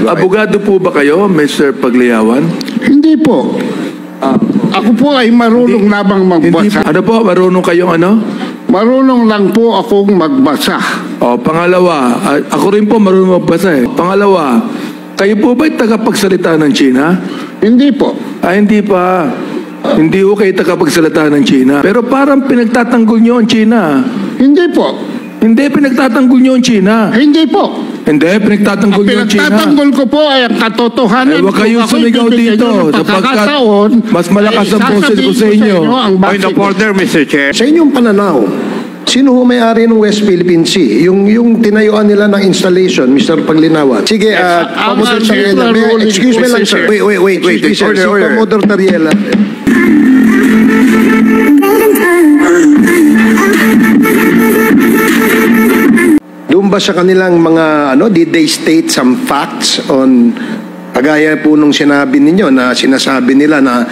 Abogado po ba kayo, Mr. Pagliawan? Hindi po. Ako po ay marunong lamang magbasa. Ano po, marunong kayong ano? Marunong lang po akong magbasa. O, pangalawa, ako rin po marunong magbasa eh. Pangalawa, kayo po ba'y tagapagsalita ng China? Hindi po. Hindi pa. Hindi ko kayo tagapagsalita ng China. Pero parang pinagtatanggol nyo ang China. Hindi po. Hindi, pinagtatanggol nyo ang China. Hindi po. Hindi, pinagtatanggol nyo ang China. Pinagtatanggol ko po ay ang katotohanan. Huwag kayong sumigaw dito. Sapagkat mas malakas ang boses ko sa inyo. Point of order, Mr. Chair. Sa inyong pananaw, sino ho may-ari ng West Philippine Sea? Yung tinayuan nila ng installation, Mr. Paglinawan. Sige, Commodore Tariela. Excuse me lang, sir. Wait. Si Commodore Tariela. Doon ba sa kanilang mga, did they state some facts on, kagaya po nung sinabi ninyo na sinasabi nila na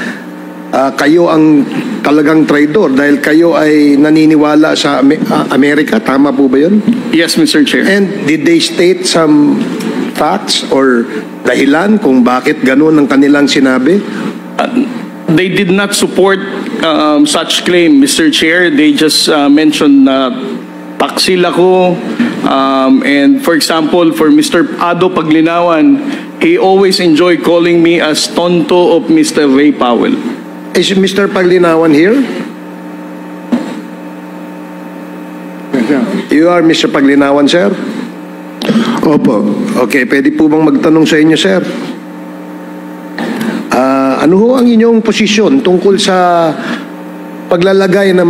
kayo ang talagang traidor dahil kayo ay naniniwala sa Amerika? Tama po ba yun? Yes, Mr. Chair. And did they state some facts or dahilan kung bakit ganun ang kanilang sinabi? They did not support such claim, Mr. Chair. They just mentioned na taksil ako. And for example, for Mr. Ado Paglinawan, he always enjoyed calling me as tonto of Mr. Ray Powell. Is Mr. Paglinawan here? You are Mr. Paglinawan, sir? Opo. Okay, pwede po bang magtanong sa inyo, sir? Ano ho ang inyong posisyon tungkol sa paglalagay ng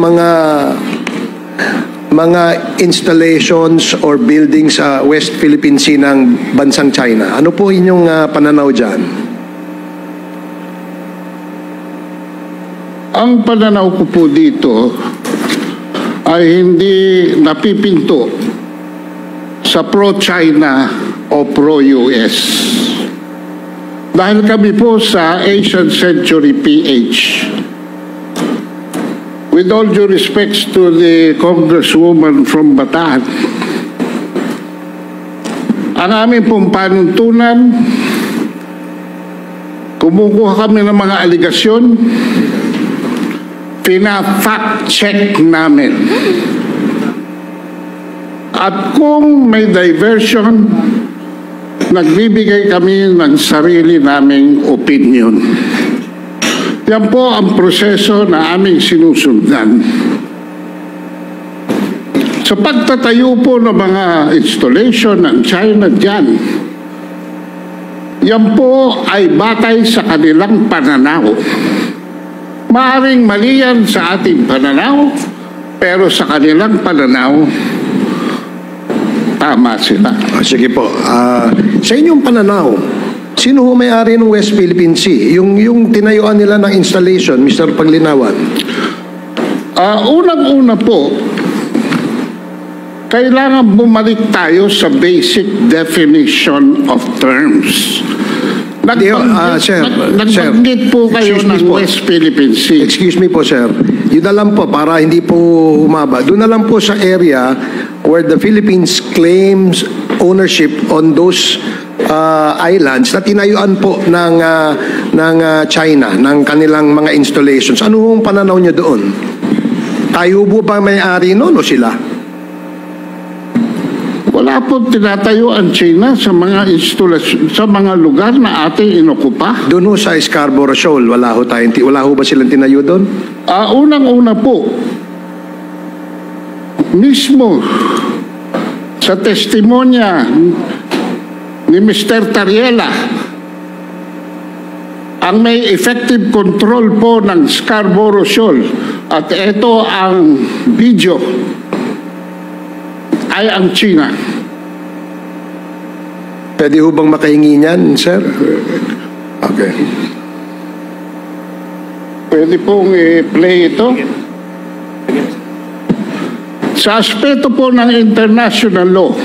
mga installations or buildings sa West Philippine Sea ng bansang China? Ano po inyong pananaw dyan? Ang pananaw ko po dito ay hindi napipinto sa pro-China o pro-US. Dahil kami po sa Asian Century PH. With all due respects to the Congresswoman from Bataan, ang aming pong panuntunan, kumukuha kami ng mga aligasyon, pina-fact check namin. At kung may diversion, nagbibigay kami ng sarili naming opinion. Yan po ang proseso na aming sinusundan. Sa pagtatayo po ng mga installation ng China dyan, yan po ay batay sa kanilang pananaw. Maaring mali yan sa ating pananaw, pero sa kanilang pananaw, tama sila. Sige po. Sa inyong pananaw, sino ho may-ari ng West Philippine Sea? Yung tinayuan nila ng installation, Mr. Paglinawan. Unang-una po, kailangan bumalik tayo sa basic definition of terms. Nagbanggit po kayo ng West Philippine Sea. Excuse me po, sir. Yun na lang po, para hindi po humaba. Doon na lang po sa area where the Philippines claims ownership on those islands na tinayuan po ng China, ng kanilang mga installations. Ano hong pananaw nyo doon? Tayo po ba may-ari noon o sila? Wala po tinatayo ang China sa mga instalasyon, sa mga lugar na ating inokupa. Doon ho sa Scarborough Shoal, wala ho ba silang tinayo doon? Unang-una po, mismo sa testimonya ni Mr. Tariela, ang may effective control po ng Scarborough Shoal, at ito ang video, ay ang China. Pwede ho bang makahingi niyan, sir? Okay. Pwede pong i-play ito. Sa aspeto po ng international law,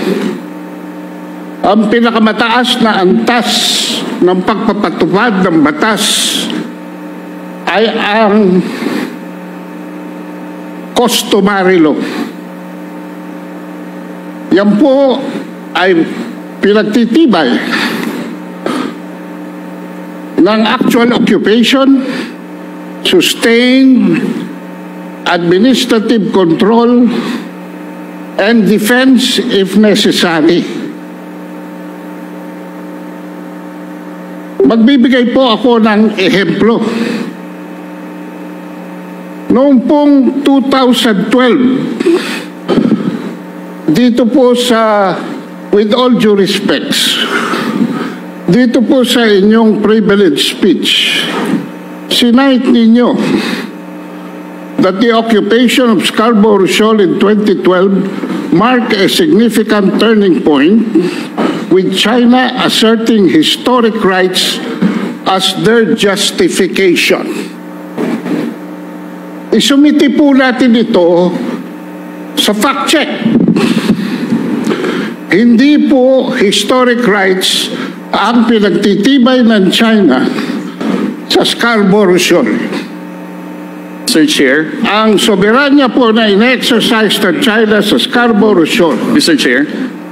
ang pinakamataas na antas ng pagpapatupad ng batas ay ang customary law. Yan po ay pinagtitibay ng actual occupation, sustained administrative control, and defense if necessary. Magbibigay po ako ng ehemplo. Noong pong 2012, dito po sa, with all due respects, dito po sa inyong privilege speech, sinight ninyo that the occupation of Scarborough Shoal in 2012 marked a significant turning point, with China asserting historic rights as their justification. Isumiti po natin ito sa fact check. Hindi po historic rights ang pinagtitibay ng China sa Scarborough Shoal. Mr. Chair. Ang soberanya po na in-exercise ng China sa Scarborough Shoal Mr. Chair.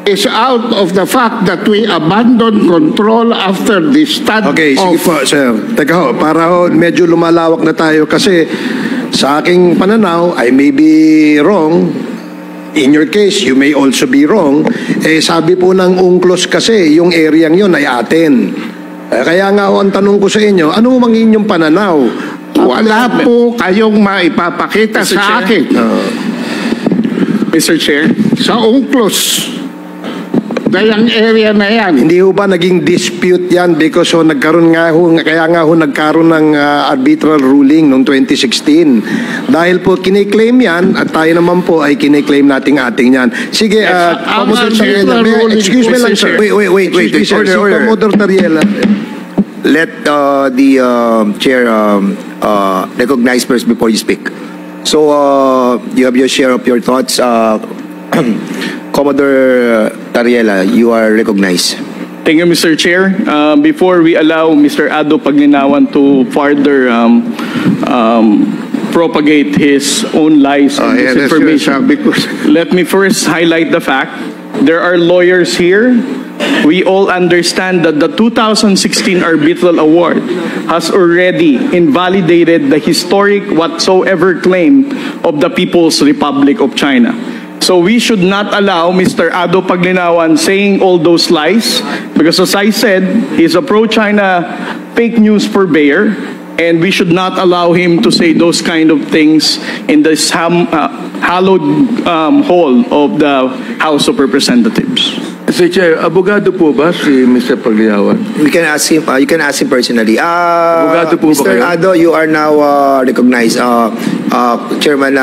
is out of the fact that we abandoned control after the stand-off. Okay, sige po, sir. Teka ho, para ho, medyo lumalawak na tayo kasi sa aking pananaw, I may be wrong. In your case, you may also be wrong. Eh, sabi po ng UNCLOS kasi, yung area yun ay atin. Kaya nga ho, ang tanong ko sa inyo, ano mang inyong pananaw? Wala po kayong maipapakita Mr. sa Chair. akin. Mr. Chair. Sa UNCLOS, dayang area na yan. Hindi ho ba naging dispute yan because ho, nagkaroon nga ho, kaya nga ho nagkaroon ng arbitral ruling noong 2016. Dahil po kiniklaim yan at tayo naman po ay kiniklaim nating ating yan. Sige, Commodore Tariela, excuse me lang sir. Wait. Excuse me, Order. Commodore Tariela. Let the chair recognize first before you speak. So you have your share of your thoughts. Commodore Tariela, you are recognized. Thank you, Mr. Chair. Before we allow Mr. Ado Paglinawan to further propagate his own lies and disinformation, let me first highlight the fact there are lawyers here. We all understand that the 2016 arbitral award has already invalidated the historic whatsoever claim of the People's Republic of China. So we should not allow Mr. Ado Paglinawan saying all those lies because, as I said, he's a pro-China fake news purveyor, and we should not allow him to say those kind of things in this hallowed hall of the House of Representatives. Mr. Chair, abogado po ba si Mr. Paglinawan? We can ask him. You can ask him personally. Abogado po ba Mr. kayo? Ado, you are now recognized. Chairman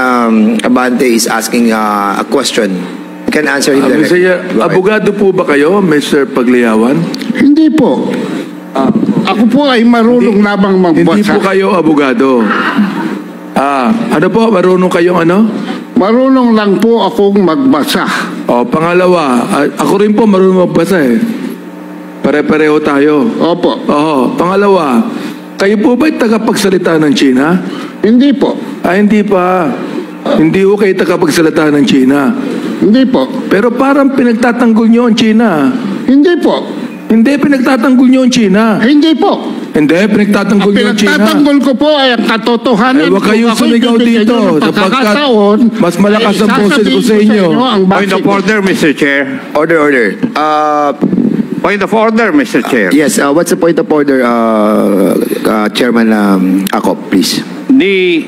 Abante is asking a question. You can answer him Mr. directly. Chair, Go ahead. abogado po ba kayo, Mr. Paglinawan? Hindi po. Ako po ay marunong lamang Hindi magbasa. po kayo abogado. Ano po, marunong kayong ano? Marunong lang po akong magbasa. O, pangalawa, ako rin po marunong magbasa eh. Pare-pareho tayo. Opo. Oo, pangalawa, kayo po ba'y tagapagsalita ng China? Hindi po. Hindi pa. Hindi ko kayo tagapagsalita ng China. Hindi po. Pero parang pinagtatanggol nyo ang China. Hindi po. Hindi, pinagtatanggol nyo ang China. Hindi po. Hindi, pinagtatanggol Ang nyo ang China. pinagtatanggol ko po ay ang katotohanan. Huwag kayong Kung ako'y sumigaw bibigyan dito nyo ng sapagkat pagkakataon, mas malakas ang ay boses ko sa sasabihin inyo. ang Point base of ko. order, Mr. Chair. Order. Point of order, Mr. Chair. Yes. What's the point of order, Chairman Akop, please? The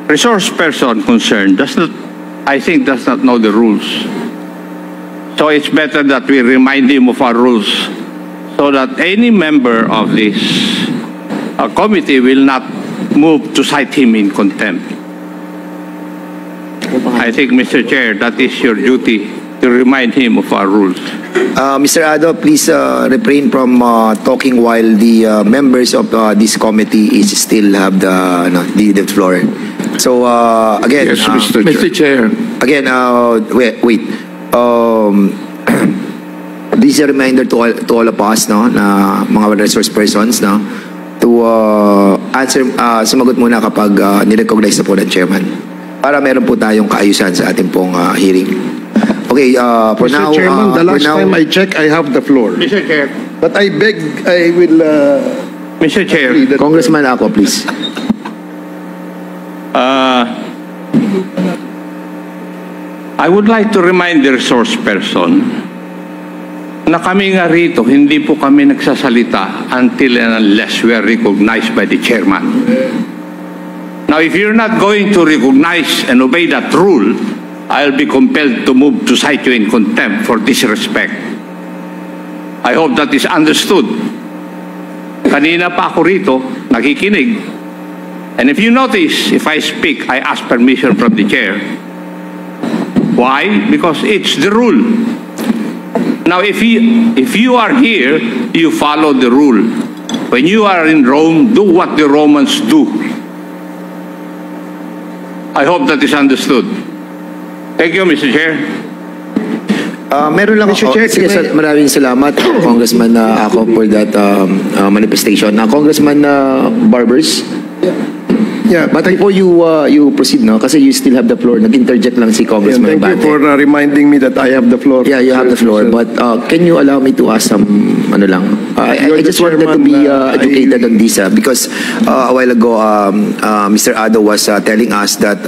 resource person concerned does not know the rules. So it's better that we remind him of our rules so that any member of this committee will not move to cite him in contempt. I think, Mr. Chair, that is your duty to remind him of our rules. Mr. Ado, please refrain from talking while the members of this committee is still have the floor. So again, Yes, Mr. Mr. Chair. again, wait. This is a reminder to all of us, no, na mga resource persons, no, to answer, sumagot muna kapag nirecognize na po ng chairman para meron po tayong kaayusan sa ating pong hearing. Okay. Okay, for Mr. now, Chairman, the for last now, time I check, I have the floor. Mr. Chair. But I beg, I will... Mr. Chair, agree that- Congressman Ako, please. I would like to remind the resource person na kami nga rito, hindi po kami nagsasalita until and unless we are recognized by the chairman. Now, if you're not going to recognize and obey that rule, I'll be compelled to move to cite you in contempt for disrespect. I hope that is understood. Kanina pa ako rito, nakikinig. And if you notice, if I speak, I ask permission from the chair. Why? Because it's the rule. Now, if you are here, you follow the rule. When you are in Rome, do what the Romans do. I hope that is understood. Thank you, Mr. Chair. Meron lang Mr. ako. Chair, Sige, can I- maraming salamat, Congressman Ako, for that manifestation. Congressman Barbers? Yeah, But before you proceed, no? Kasi you still have the floor. Nag-interject lang si Congressman thank you Abante. for reminding me that I have the floor. Yeah, you have the floor. But can you allow me to ask some, I You're just the wanted to be chairman, educated on this because a while ago, Mr. Ado was telling us that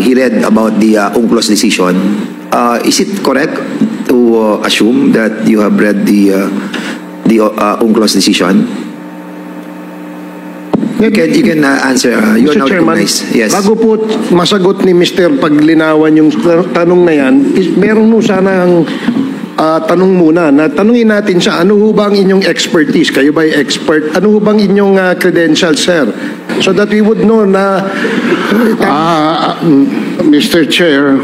he read about the UNCLOS decision. Is it correct to assume that you have read the UNCLOS decision? You can answer. You are Mr. now Chairman, recognized. Yes. bago po masagot ni Mr. Paglinawan yung tanong na yan, meron mo sanang tanong muna na tanungin natin siya, ano ho ba ang inyong expertise? Kayo ba expert? Ano ho bang inyong credentials, sir? So that we would know na... Mr. Chair,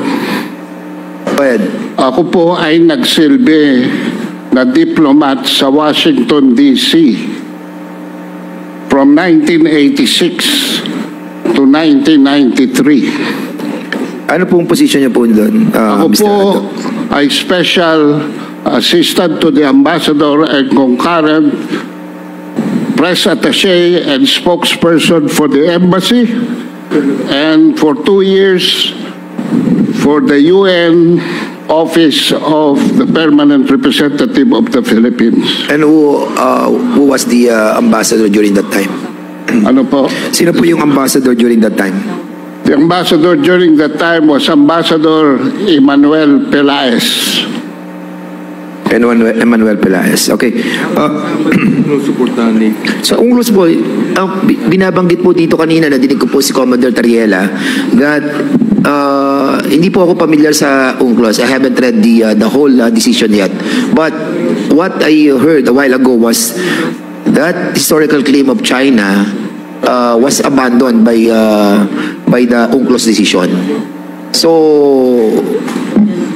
Go ahead. ako po ay nagsilbi na diplomat sa Washington, D.C. from 1986 to 1993. Ano pong position niyo po doon, Ako Mr. po Ado? ay special assistant to the ambassador and concurrent press attaché and spokesperson for the embassy, and for 2 years for the UN Office of the Permanent Representative of the Philippines. And who was the ambassador during that time? Ano po? Sino po yung ambassador during that time? The ambassador during that time was Ambassador Emmanuel Pelaez. Emmanuel Pelaez. Okay. Sa UNCLOS po, binabanggit po dito kanina, nadinig ko po si Commodore Tariela, that hindi po ako familiar sa UNCLOS. I haven't read the whole decision yet. But what I heard a while ago was that historical claim of China was abandoned by the UNCLOS decision. So,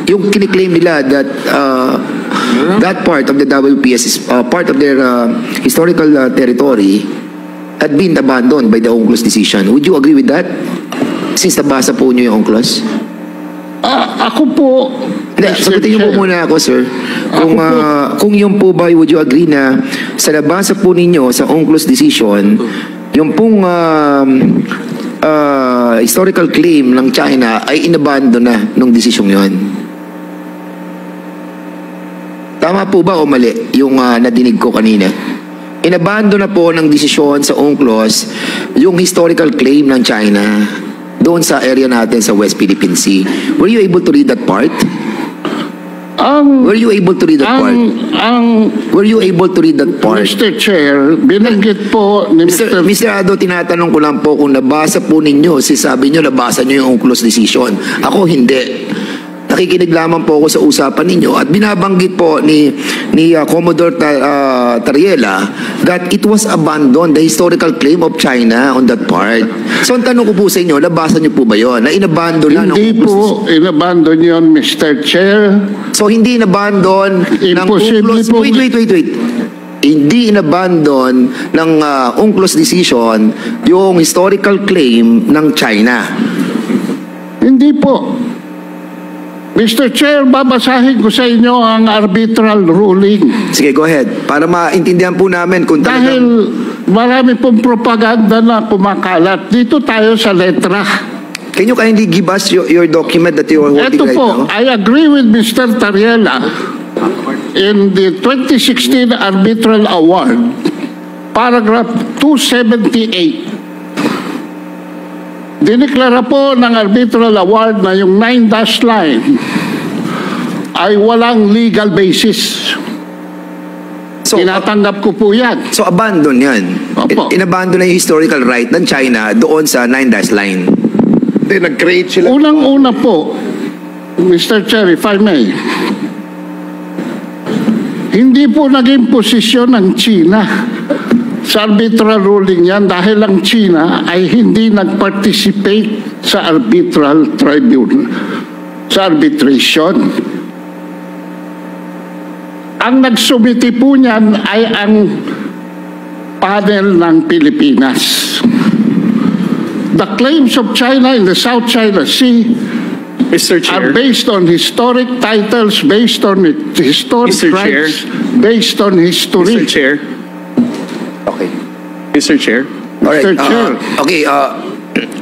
yung kiniklaim nila that that part of the WPS is part of their historical territory had been abandoned by the UNCLOS decision. Would you agree with that? Since nabasa po niyo yung UNCLOS? Ako po... Hindi, sagutin niyo po muna ako, sir. Kung yun po ba, would you agree na sa nabasa po ninyo sa UNCLOS decision, yung pong historical claim ng China ay inabandon na nung decision yun? Tama po ba o mali yung nadinig ko kanina? Inabandon na po ng desisyon sa UNCLOS yung historical claim ng China doon sa area natin sa West Philippine Sea. Were you able to read that part? Were you able to read that part? Were you able to read that part? Mr. Chair, binanggit po ni Mr. Ado, tinatanong ko lang po kung nabasa po ninyo, sabi nyo nabasa nyo yung UNCLOS decision. Ako hindi. Nakikinig lamang po ako sa usapan ninyo at binabanggit po ni Commodore Tariela that it was abandoned, the historical claim of China on that part. So ang tanong ko po sa inyo, nabasa nyo po ba yun? Na inabandon na ng Hindi UNCLOS po inabandon yun, Mr. Chair. So hindi inabandon ng Imposible UNCLOS. po. Wait. Hindi inabandon ng UNCLOS decision yung historical claim ng China. Hindi po. Mr. Chair, babasahin ko sa inyo ang arbitral ruling. Sige, go ahead. Para maintindihan po namin kung Dahil talagang... marami pong propaganda na kumakalat. Dito tayo sa letra. Can you kindly give us your document that you are holding Ito right po, now? I agree with Mr. Tariela. In the 2016 Arbitral Award, paragraph 278, dineklara po ng Arbitral Award na yung 9-dash line ay walang legal basis. So, Tinatanggap ko po yan. so abandon yan. Opo. Inabandon na yung historical right ng China doon sa 9-dash line. Hindi, nag-create sila. Unang-una po, Mr. Chair, if I may, hindi po naging posisyon ng China sa arbitral ruling yan dahil ang China ay hindi nag-participate sa arbitral tribunal, sa arbitration. Ang nagsumiti po niyan ay ang panel ng Pilipinas. The claims of China in the South China Sea Mr. are Chair. based on historic titles, based on historic Mr. rights, based on history. Mr. Chair. Okay. Mr. Chair. Alright. Mr. Chair. Okay,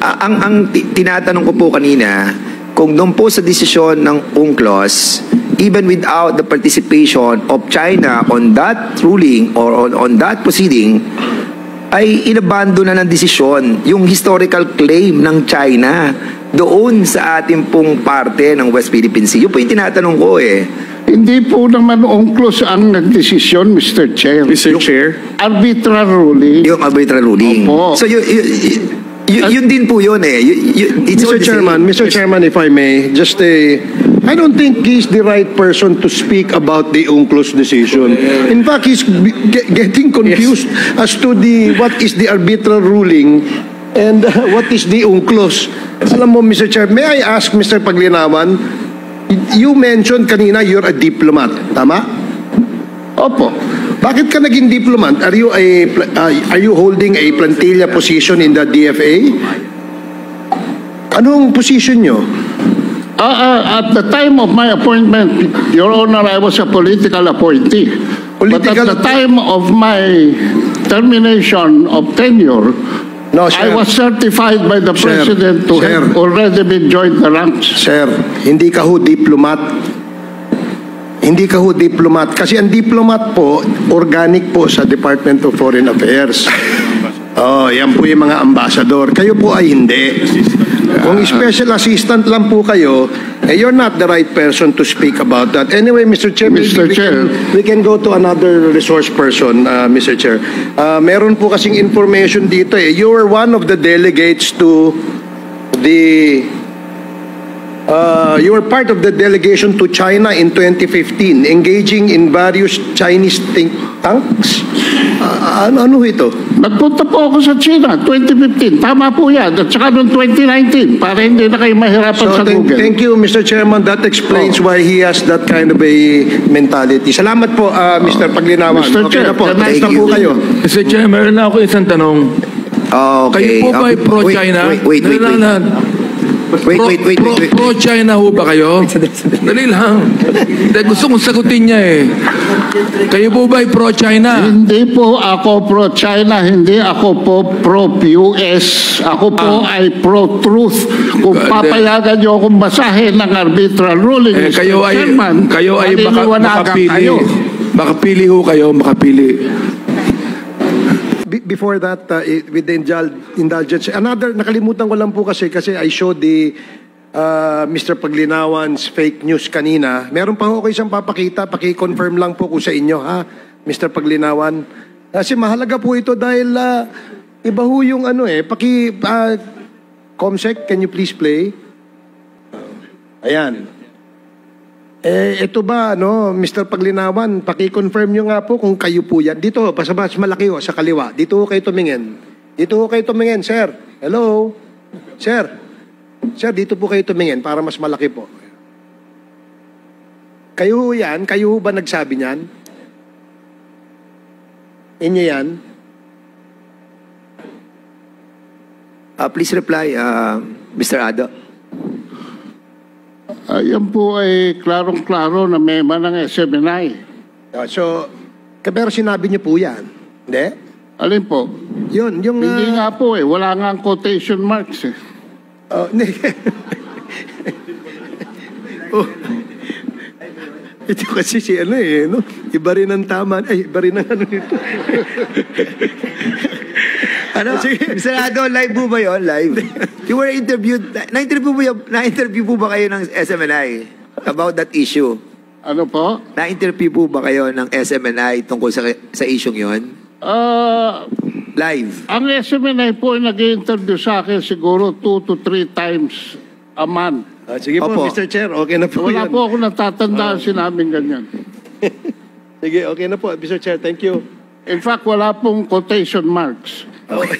ang tinatanong ko po kanina, kung doon po sa desisyon ng UNCLOS, even without the participation of China on that ruling or on that proceeding, ay inabando na ng desisyon yung historical claim ng China doon sa ating pong parte ng West Philippine Sea. Yung po yung tinatanong ko eh. Hindi po naman UNCLOS ang nagdesisyon, Mr. Chair. Mr. Chair. Arbitral ruling. Yung arbitral ruling. Opo. So yun din po yun eh. It's all the Mr. same. Chairman, if I may, just I don't think he's the right person to speak about the UNCLOS decision. In fact, he's getting confused as to what is the arbitral ruling and what is the UNCLOS. Alam mo, Mr. Chair, may I ask, Mr. Paglinawan, you mentioned kanina you're a diplomat, tama? Opo. Bakit ka naging diplomat? Are you holding a plantilla position in the DFA? Anong position nyo? At the time of my appointment, Your Honor, I was a political appointee. But at the time of my termination of tenure, No, I sir. was certified by the Sir, President to sir. have already been joined the ranks. Sir, hindi ka ho diplomat. Hindi ka ho diplomat. Kasi ang diplomat po, organic po sa Department of Foreign Affairs. Oh, yan po yung mga ambassador. Kayo po ay hindi. Kung special assistant lang po kayo, you're not the right person to speak about that. Anyway, Mr. Chair, Mr. Chair. we can go to another resource person, Mr. Chair. Meron po kasing information dito eh. You were one of the delegates to the you were part of the delegation to China in 2015, engaging in various Chinese think tanks. Ano ito? Nagpunta po ako sa China, 2015. Tama po yan. At saka noong 2019, para hindi na kayo mahirapan sa Google. Thank you, Mr. Chairman. That explains why he has that kind of a mentality. Salamat po, Mr. Paglinawan. Mr. Okay Chair, na po. can I- Nice na po kayo. Mr. Chair, meron na ako isang tanong. Okay. Kayo po ba ay pro-China? Wait. Pro-China ho ba kayo? Dali lang. Gusto kong sagutin niya eh. Kayo po ba ay pro-China? Hindi po ako pro-China, hindi ako po pro-US. Ako po ay pro-truth. Kung papayagan niyo akong basahin ng arbitral ruling, Eh, kayo ay Chairman, maliliwanagan makapili. kayo. Makapili ho kayo, makapili. Before that, with the indulgence, nakalimutan ko lang po kasi I showed the Mr. Paglinawan's fake news kanina. Meron pa ako isang papakita, paki-confirm lang po ko sa inyo, ha, Mr. Paglinawan. Kasi mahalaga po ito dahil iba ho yung Comsec, can you please play? Ayan. Ito ba, Mr. Paglinawan, paki-confirm nyo nga po kung kayo po yan. Dito, mas malaki sa kaliwa. Dito ho kayo tumingin. Sir. Hello? Sir, dito po kayo tumingin para mas malaki po. Kayo ho yan? Kayo ho ba nagsabi niyan? Inyo yan? Please reply, Mr. Ado. Yan po ay klarong-klaro na member ng SMNI. Pero sinabi niyo po yan. Hindi? Alin po? Yun, yung... Hindi nga po wala nga ang quotation marks eh. Oh, oh. Ito kasi si ano eh, no? Iba rin ang tama. Ay, iba rin ang ano nito. Ano? Senado, live po ba yun? Live? You were interviewed, na-interview po ba kayo ng SMNI about that issue? Ano po? Na-interview po ba kayo ng SMNI tungkol sa issue yun? Live. Ang SMNI po ay nag-interview sa akin siguro 2 to 3 times a month. Sige po, Opo. Mr. Chair, okay na po Wala yan. po ako natatandaan sinabing ganyan. Sige, okay na po, Mr. Chair, thank you. In fact, wala pong quotation marks. Okay.